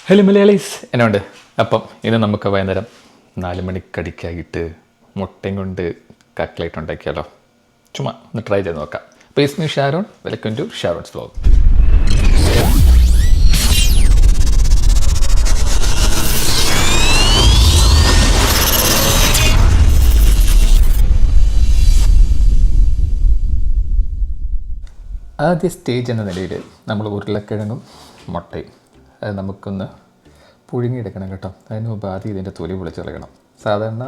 Hello Malayalees എന്നുണ്ട്. അപ്പം ഇന്ന് നമുക്ക് വൈകുന്നേരം 4 മണിക്കടിക്കായിട്ട് മുട്ടയും കൊണ്ട് കട്ട്ലേറ്റ് ഉണ്ടാക്കിയാലോ? ചുമ്മാ ഒന്ന് ട്രൈ ചെയ്ത് നോക്കാം. Please me Sharon, welcome to Sharon's vlog. ആദ്യ സ്റ്റേജ് എന്ന നിലയിൽ നമ്മൾ ഉരുളക്കിഴങ്ങും മുട്ടയും അത് നമുക്കൊന്ന് പുഴുങ്ങിയെടുക്കണം കേട്ടോ. അതിന് മുമ്പ് ആദ്യം ഇതിൻ്റെ തൊലി പൊളിച്ച് കളയണം. സാധാരണ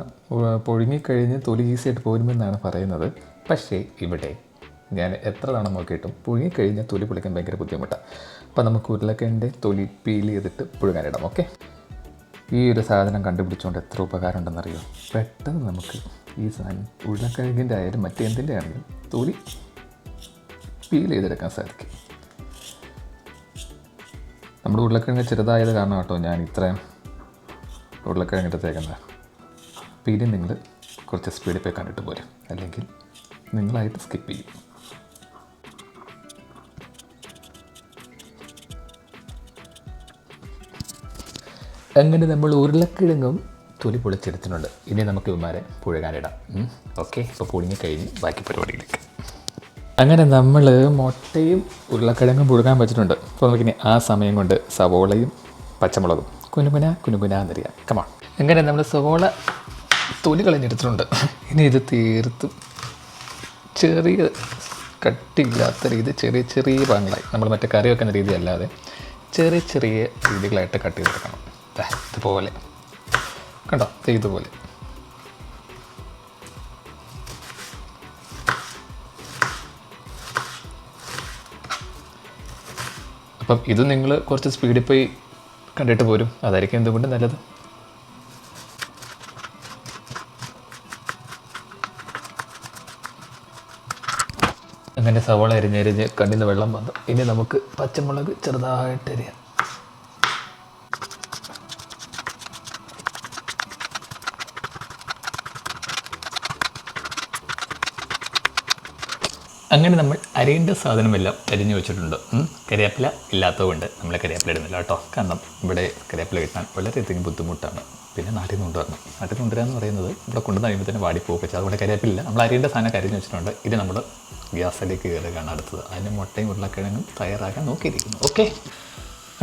പുഴുങ്ങിക്കഴിഞ്ഞ് തൊലി ഈസിയായിട്ട് പോരുമെന്നാണ് പറയുന്നത്. പക്ഷേ ഇവിടെ ഞാൻ എത്ര തവണ നോക്കിയിട്ടും പുഴുങ്ങിക്കഴിഞ്ഞ് തൊലി പൊളിക്കാൻ ഭയങ്കര ബുദ്ധിമുട്ടാണ്. അപ്പോൾ നമുക്ക് ഉരുളക്കിഴങ്ങിൻ്റെ തൊലി പീൽ ചെയ്തിട്ട് പുഴുങ്ങാനിടാം. ഓക്കെ, ഈ ഒരു സാധനം കണ്ടുപിടിച്ചുകൊണ്ട് എത്ര ഉപകാരം ഉണ്ടെന്നറിയോ? പെട്ടെന്ന് നമുക്ക് ഈ സാധനം ഉരുളക്കിഴങ്ങിൻ്റെ ആയാലും മറ്റെന്തിൻ്റെ ആണെങ്കിലും തൊലി പീൽ ചെയ്തെടുക്കാൻ സാധിക്കും. നമ്മുടെ ഉരുളക്കിഴങ്ങ് ചെറുതായത് കാരണം കേട്ടോ ഞാൻ ഇത്രയും ഉരുളക്കിഴങ്ങിട്ടത്തേക്കുന്നത്. അപ്പോൾ ഇനി നിങ്ങൾ കുറച്ച് സ്പീഡിൽ പോയി കണ്ടിട്ട് പോരും, അല്ലെങ്കിൽ നിങ്ങളായിട്ട് സ്കിപ്പ് ചെയ്യും. അങ്ങനെ നമ്മൾ ഉരുളക്കിഴങ്ങും തൊലി പൊളിച്ചെടുത്തിട്ടുണ്ട്. ഇനി നമുക്ക് ഇവന്മാരെ പുഴുകാനിടാം. ഓക്കെ, ഇപ്പോൾ പുഴുങ്ങിക്കഴിഞ്ഞ് ബാക്കി പരിപാടിയിലേക്ക്. അങ്ങനെ നമ്മൾ മുട്ടയും ഉരുളക്കിഴങ്ങും പുഴുകാൻ വെച്ചിട്ടുണ്ട്. അപ്പോൾ നമുക്കിനി ആ സമയം കൊണ്ട് സവോളയും പച്ചമുളകും കുനുകുന എന്നറിയാം. കമാൺ. അങ്ങനെ നമ്മൾ സവോള തൊലി കളഞ്ഞെടുത്തിട്ടുണ്ട്. ഇനി ഇത് തീർത്തും ചെറിയ കട്ടിയില്ലാത്ത രീതി ചെറിയ ചെറിയ ഭാഗങ്ങളായി, നമ്മൾ മറ്റേ കറി വെക്കുന്ന രീതി അല്ലാതെ ചെറിയ ചെറിയ രീതികളായിട്ട് കട്ട് ചെയ്തെടുക്കണം. ഇതുപോലെ കണ്ടോ, ഇതുപോലെ. അപ്പം ഇത് നിങ്ങൾ കുറച്ച് സ്പീഡിൽ പോയി കണ്ടിട്ട് പോരും, അതായിരിക്കും എന്തുകൊണ്ട് നല്ലത്. അങ്ങനെ സവാള അരിഞ്ഞ് കണ്ണിൽ നിന്ന് വെള്ളം വന്നു. ഇനി നമുക്ക് പച്ചമുളക് ചെറുതായിട്ട് അരിയാം. അങ്ങനെ നമ്മൾ അരിയേണ്ട സാധനമെല്ലാം അരിഞ്ഞു വെച്ചിട്ടുണ്ട്. കരിവേപ്പില ഇല്ലാത്തതുകൊണ്ട് നമ്മൾ കരിവേപ്പില ഇടുന്നില്ല കേട്ടോ. കാരണം ഇവിടെ കരിവേപ്പില കിട്ടാൻ വളരെയധികം ബുദ്ധിമുട്ടാണ്. പിന്നെ നാട്ടിൽ നിന്ന് കൊണ്ടുവരണം. നാട്ടിൽ നിന്ന് കൊണ്ടുവരാന്ന് പറയുന്നത് ഇവിടെ കൊണ്ടുവന്ന് കഴിയുമ്പോൾ തന്നെ വാടിപ്പോകും. പക്ഷേ അതുകൊണ്ട് കരിവേപ്പില്ല. നമ്മൾ അരിയേണ്ട സാധനം അരിഞ്ഞു വെച്ചിട്ടുണ്ട്. ഇത് നമ്മൾ ഗ്യാസിലേക്ക് കയറുകയാണ് അടുത്തത്. അതിന് മുട്ടയും ഉരുളക്കിഴങ്ങും തയ്യാറാക്കാൻ നോക്കിയിരിക്കുന്നു. ഓക്കെ,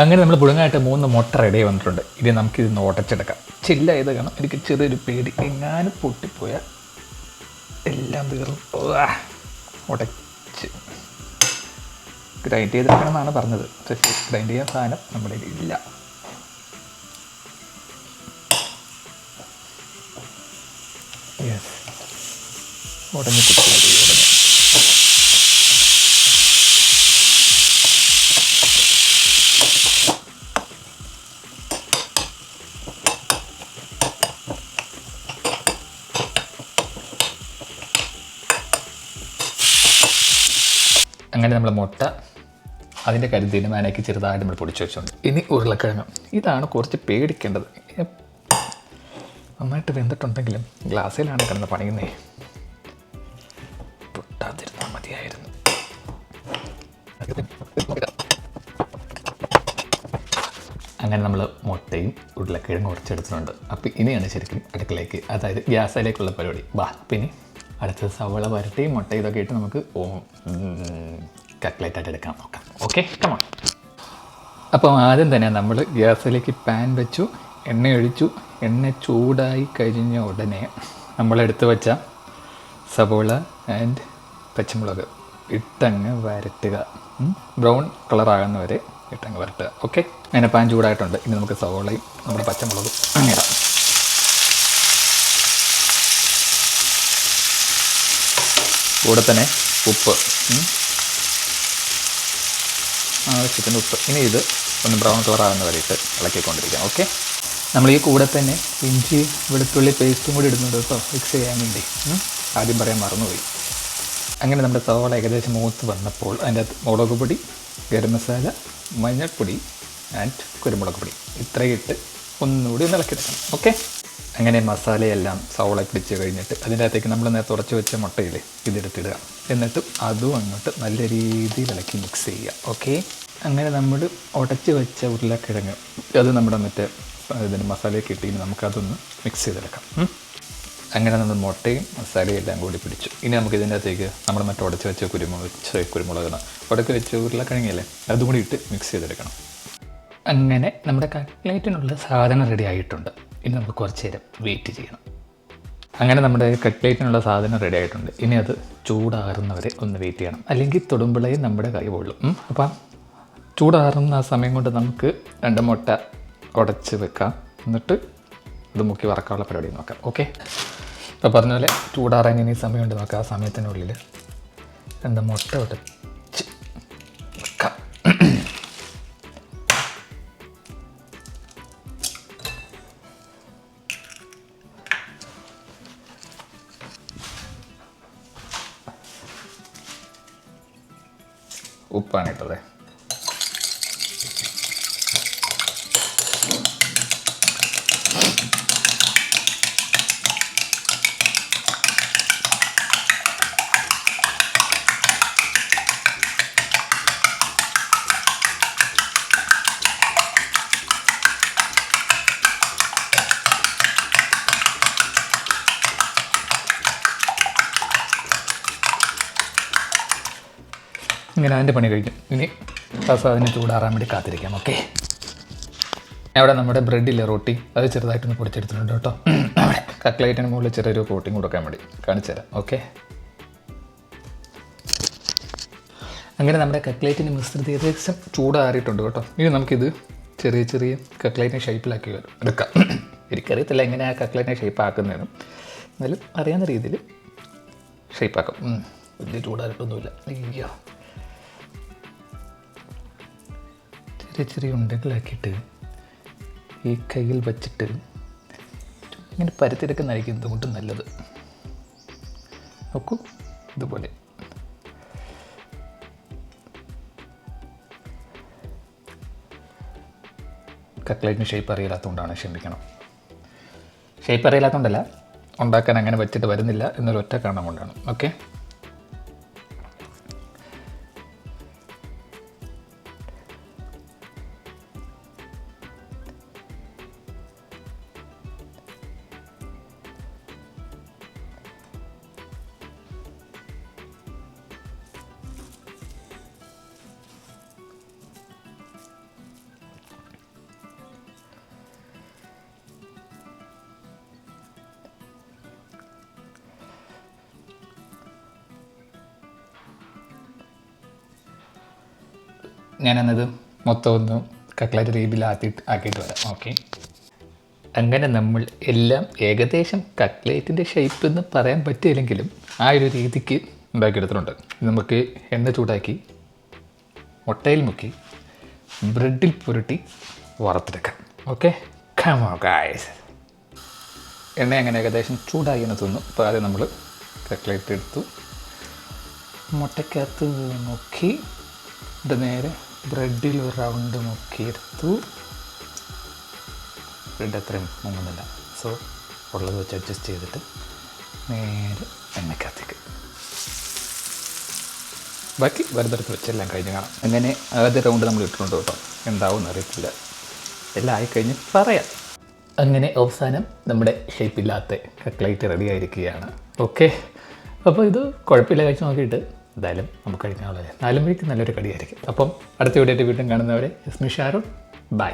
അങ്ങനെ നമ്മൾ പുഴുങ്ങായിട്ട് 3 മുട്ട റെഡി വന്നിട്ടുണ്ട്. ഇനി നമുക്കിതൊന്ന് ഉടച്ചെടുക്കാം. ചില്ലായത് കാരണം എനിക്ക് ചെറിയൊരു പേടി, എങ്ങാനും പൊട്ടിപ്പോയാൽ എല്ലാം തീർന്നു. ഉടച്ച് ഗ്രൈൻഡ് ചെയ്തെടുക്കണം എന്നാണ് പറഞ്ഞത്. പക്ഷേ ഗ്രൈൻഡ് ചെയ്യാൻ സാധനം നമ്മുടെ ഇല്ല. യെസ്, ഉടഞ്ഞ് കുത്തിയാൽ ഉടനെ. അങ്ങനെ നമ്മൾ മുട്ട അതിൻ്റെ കരുതിന് മാനയ്ക്ക് ചെറുതായിട്ട് നമ്മൾ പൊടിച്ച് വെച്ചുകൊണ്ട് ഇനി ഉരുളക്കിഴങ്ങ്. ഇതാണ് കുറച്ച് പേടിക്കേണ്ടത്. നന്നായിട്ട് വെന്തിട്ടുണ്ടെങ്കിലും ഗ്ലാസ്സിലാണ് കിടന്ന് പണിയുന്നേ. പൊട്ടാതിരുന്നാൽ മതിയായിരുന്നു. അങ്ങനെ നമ്മൾ മുട്ടയും ഉരുളക്കിഴങ്ങ് ഉടച്ചെടുത്തിട്ടുണ്ട്. അപ്പം ഇനിയാണ് ശരിക്കും അടുക്കളയ്ക്ക്, അതായത് ഗ്യാസിലേക്കുള്ള പരിപാടി. പിന്നെ അടുത്ത സവള വരട്ടിയും മുട്ട ഇതൊക്കെ ഇട്ട് നമുക്ക് കട്ട്ലേറ്റായിട്ട് എടുക്കാൻ നോക്കാം. Okay, come on. അപ്പം ആദ്യം തന്നെ നമ്മൾ ഗ്യാസിലേക്ക് പാൻ വെച്ചു, എണ്ണ ഒഴിച്ചു. എണ്ണ ചൂടായി കഴിഞ്ഞ ഉടനെ നമ്മളെടുത്ത് വെച്ച സവോള ആൻഡ് പച്ചമുളക് ഇട്ടങ്ങ് വരട്ടുക. ബ്രൗൺ കളറാകുന്നവരെ ഇട്ടങ്ങ് വരട്ടുക. ഓക്കെ, അങ്ങനെ പാൻ ചൂടായിട്ടുണ്ട്. ഇനി നമുക്ക് സവോളയും നമ്മുടെ പച്ചമുളകും ഇടാം. കൂടെ തന്നെ ഉപ്പ്, ആവശ്യത്തിന് ഉപ്പ്. ഇനി ഇത് ഒന്ന് ബ്രൗൺ കളറാകുന്ന വരെ ഇട്ട് ഇളക്കിക്കൊണ്ടിരിക്കാം. ഓക്കെ, നമ്മൾ ഈ കൂടെ തന്നെ ഇഞ്ചി വെളുത്തുള്ളി പേസ്റ്റും കൂടി ഇടുന്നുണ്ട് കേട്ടോ, മിക്സ് ചെയ്യാൻ വേണ്ടി. ആദ്യം പറയാൻ മറന്നുപോയി. അങ്ങനെ നമ്മുടെ സവാള ഏകദേശം മൂത്ത് വന്നപ്പോൾ അതിൻ്റെ അകത്ത് മുളക് പൊടി, ഗരം മസാല, മഞ്ഞൾപ്പൊടി ആൻഡ് കുരുമുളക് പൊടി ഇത്രയും ഇട്ട് ഒന്നുകൂടി ഒന്ന് ഇളക്കിയെടുക്കണം. ഓക്കെ, അങ്ങനെ മസാലയെല്ലാം സവോള പിടിച്ച് കഴിഞ്ഞിട്ട് അതിൻ്റെ അകത്തേക്ക് നമ്മൾ നേരത്തെ ഉടച്ച് വെച്ച മുട്ടയില്ലേ ഇതെടുത്തിടുക. എന്നിട്ട് അതും അങ്ങോട്ട് നല്ല രീതിയിൽ ഇളക്കി മിക്സ് ചെയ്യുക. ഓക്കെ, അങ്ങനെ നമ്മൾ ഉടച്ച് വെച്ച ഉരുളക്കിഴങ്ങ് അത് നമ്മുടെ മറ്റേ ഇതിന് മസാലയൊക്കെ ഇട്ട് നമുക്കതൊന്ന് മിക്സ് ചെയ്തെടുക്കാം. അങ്ങനെ നമ്മൾ മുട്ടയും മസാലയും എല്ലാം കൂടി പിടിച്ചു. ഇനി നമുക്ക് ഇതിൻ്റെ അകത്തേക്ക് നമ്മൾ മറ്റേ ഉടച്ച് വെച്ച കുരുമുളക് ഉടച്ച് വെച്ച ഉരുളക്കിഴങ്ങല്ലേ അതും കൂടി ഇട്ട് മിക്സ് ചെയ്തെടുക്കണം. അങ്ങനെ നമ്മുടെ കട്ട്ലേറ്റിനുള്ള സാധനം റെഡി ആയിട്ടുണ്ട്. ഇനി നമുക്ക് കുറച്ച് നേരം വെയിറ്റ് ചെയ്യണം. അങ്ങനെ നമ്മുടെ കട്ട്ലേറ്റിനുള്ള സാധനം റെഡി ആയിട്ടുണ്ട്. ഇനി അത് ചൂടാറുന്നവരെ ഒന്ന് വെയിറ്റ് ചെയ്യണം, അല്ലെങ്കിൽ തൊടുമ്പോഴേ നമ്മുടെ കൈ പൊള്ളും. അപ്പം ചൂടാറുന്ന ആ സമയം കൊണ്ട് നമുക്ക് 2 മുട്ട ഉടച്ച് വെക്കാം, എന്നിട്ട് ഇത് മുക്കി വറക്കാനുള്ള പരിപാടി നോക്കാം. ഓക്കെ, ഇപ്പോൾ പറഞ്ഞ പോലെ ചൂടാറാൻ ഇനി സമയമുണ്ട് നോക്കാം. ആ സമയത്തിനുള്ളിൽ 2 മുട്ട ഉടച്ച് വെക്കാം. ഉപ്പാണ് ഇട്ടത്. ഇങ്ങനെ അതിൻ്റെ പണി കഴിഞ്ഞു. ഇനി അതിനെ ചൂടാറാൻ വേണ്ടി കാത്തിരിക്കാം. ഓക്കെ, അവിടെ നമ്മുടെ ബ്രെഡില്ലേ റൊട്ടി, അത് ചെറുതായിട്ടൊന്ന് പൊടിച്ചെടുത്തിട്ടുണ്ട് കേട്ടോ. കട്ട്ലേറ്റിന് മുകളിൽ ചെറിയൊരു കോട്ടിങ് കൊടുക്കാൻ വേണ്ടി കാണിച്ചു തരാം. ഓക്കെ, അങ്ങനെ നമ്മുടെ കട്ട്ലേറ്റിന് മിശ്രിതം ഏകദേശം ചൂടാറിയിട്ടുണ്ട് കേട്ടോ. ഇനി നമുക്കിത് ചെറിയ ചെറിയ കട്ട്ലേറ്റിനെ ഷേപ്പിലാക്കി എടുക്കാം. എനിക്കറിയത്തില്ല എങ്ങനെയാണ് കട്ട്ലേറ്റിനെ ഷേപ്പ് ആക്കുന്നതെന്നും, എന്നാലും അറിയാവുന്ന രീതിയിൽ ഷേപ്പാക്കും. വലിയ ചൂടാറിയിട്ടൊന്നുമില്ല. അയ്യോ, ചെറിയ ചെറിയ ഉണ്ടകളാക്കിയിട്ട് ഈ കയ്യിൽ വച്ചിട്ട് ഇങ്ങനെ പരത്തിയെടുക്കുന്നതായിരിക്കും എന്തുകൊണ്ടും നല്ലത്. നോക്കൂ, ഇതുപോലെ കട്ട്ലേറ്റിന് ഷേപ്പ് അറിയില്ലാത്തതുകൊണ്ടാണ്, ക്ഷമിക്കണം. ഷേപ്പ് അറിയില്ലാത്തതുകൊണ്ടല്ല, ഉണ്ടാക്കാൻ അങ്ങനെ വെച്ചിട്ട് വരുന്നില്ല എന്നൊരു ഒറ്റ കാരണം കൊണ്ടാണ്. ഓക്കെ, ഞാനെന്നത് മൊത്തം ഒന്ന് കട്ട്ലേറ്റ് രീതിയിൽ ആക്കിയിട്ട് വരാം. ഓക്കെ, അങ്ങനെ നമ്മൾ എല്ലാം ഏകദേശം കട്ട്ലേറ്റിൻ്റെ ഷേപ്പ് എന്ന് പറയാൻ പറ്റിയില്ലെങ്കിലും ആ ഒരു രീതിക്ക് ഉണ്ടാക്കിയെടുത്തിട്ടുണ്ട്. നമുക്ക് എണ്ണ ചൂടാക്കി മുട്ടയിൽ മുക്കി ബ്രെഡിൽ പുരട്ടി വറുത്തെടുക്കാം. Okay, come on guys. എണ്ണ അങ്ങനെ ഏകദേശം ചൂടായി എന്ന് തോന്നുന്നു. അപ്പോൾ ആദ്യം നമ്മൾ കട്ട്ലേറ്റ് എടുത്തു, മുട്ടയ്ക്കകത്ത് മുക്കി ഇത് നേരെ ബ്രെഡിൽ ഒരു റൗണ്ട് മുക്കിയെടുത്തു. ബ്രെഡ് അത്രയും മുങ്ങുന്നില്ല, സോ ഉള്ളത് വെച്ച് അഡ്ജസ്റ്റ് ചെയ്തിട്ട് നേരെ എണ്ണയ്ക്കകത്തേക്ക് ബാക്കി വെറുതെടുത്ത് വെച്ചെല്ലാം കഴിഞ്ഞ് കാണാം. അങ്ങനെ ആദ്യ റൗണ്ട് നമ്മൾ ഇട്ടിട്ടുണ്ട് കേട്ടോ, എന്താവും അറിയത്തില്ല, എല്ലാം ആയിക്കഴിഞ്ഞ് പറയാം. അങ്ങനെ അവസാനം നമ്മുടെ ഷേപ്പില്ലാത്ത കട്ട്ലേറ്റ് റെഡി ആയിരിക്കുകയാണ്. ഓക്കെ, അപ്പോൾ ഇത് കുഴപ്പമില്ല, കഴിച്ച് നോക്കിയിട്ട് എന്തായാലും നമുക്ക് കഴിക്കാനുള്ളത് 4 മണിക്ക് നല്ലൊരു കടിയായിരിക്കും. അപ്പം അടുത്ത വീഡിയോ വീണ്ടും കാണുന്നവരെ ഇസ്മി ഷാരൂൺ, ബൈ.